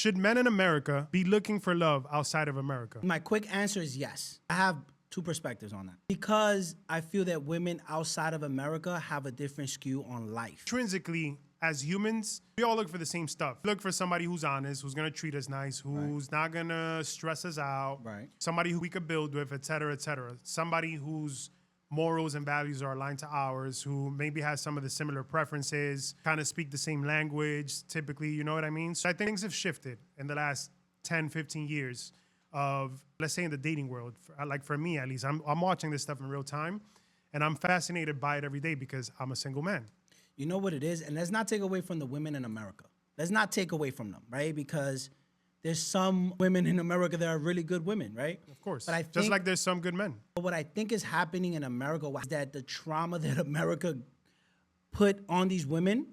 Should men in America be looking for love outside of America? My quick answer is yes. I have two perspectives on that. Because I feel that women outside of America have a different skew on life. Intrinsically, as humans, we all look for the same stuff. Look for somebody who's honest, who's gonna treat us nice, who's not gonna stress us out, somebody who we could build with, et cetera, et cetera. Somebody whose morals and values are aligned to ours, who maybe has some of the similar preferences, kind of speak the same language, typically, you know what I mean? So I think things have shifted in the last 10, 15 years of, let's say in the dating world. Like for me, at least, I'm watching this stuff in real time, and I'm fascinated by it every day because I'm a single man. You know what it is? And let's not take away from the women in America. Let's not take away from them, right? Because there's some women in America that are really good women, right? Of course. But I think, just like there's some good men. But what I think is happening in America is that the trauma that America put on these women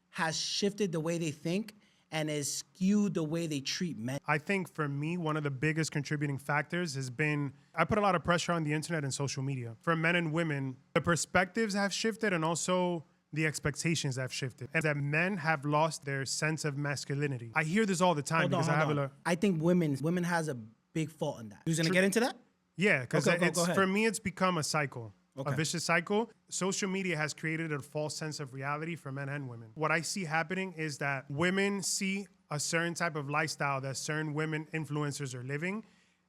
has shifted the way they think and has skewed the way they treat men. I think for me, one of the biggest contributing factors has been, I put a lot of pressure on the internet and social media. For men and women, the perspectives have shifted and also the expectations have shifted, and that men have lost their sense of masculinity. I hear this all the time because I have a. I think women has a big fault in that. Who's gonna get into that? Yeah, because for me, it's become a cycle, a vicious cycle. Social media has created a false sense of reality for men and women. What I see happening is that women see a certain type of lifestyle that certain women influencers are living,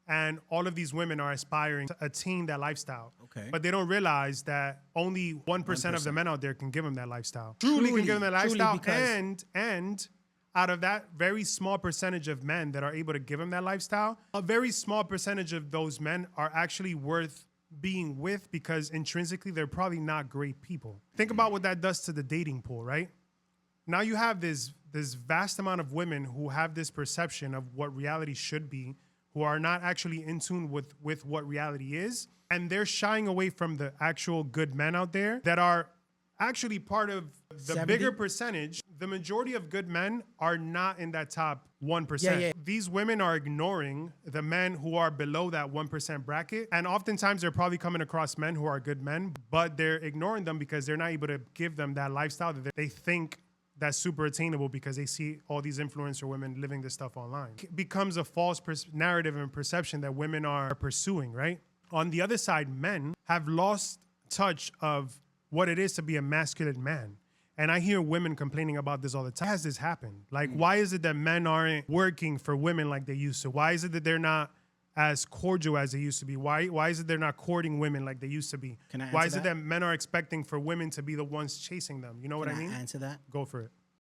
and all of these women are aspiring to attain that lifestyle. But they don't realize that only 1% of the men out there can give them that lifestyle. Truly can give them that lifestyle. And out of that very small percentage of men that are able to give them that lifestyle, a very small percentage of those men are actually worth being with because intrinsically they're probably not great people. Think about what that does to the dating pool, right? Now you have this vast amount of women who have this perception of what reality should be, who are not actually in tune with what reality is. And they're shying away from the actual good men out there that are actually part of the bigger percentage. The majority of good men are not in that top 1%. These women are ignoring the men who are below that 1% bracket. And oftentimes they're probably coming across men who are good men, but they're ignoring them because they're not able to give them that lifestyle that they think that's super attainable because they see all these influencer women living this stuff online. It becomes a false narrative and perception that women are pursuing, right? On the other side, men have lost touch of what it is to be a masculine man. And I hear women complaining about this all the time. Why has this happened? Like, why is it that men aren't working for women like they used to? Why is it that they're not as cordial as they used to be? Why is it they're not courting women like they used to be? Can I answer Why is it that men are expecting for women to be the ones chasing them? You know what I mean? Can I answer that? Go for it.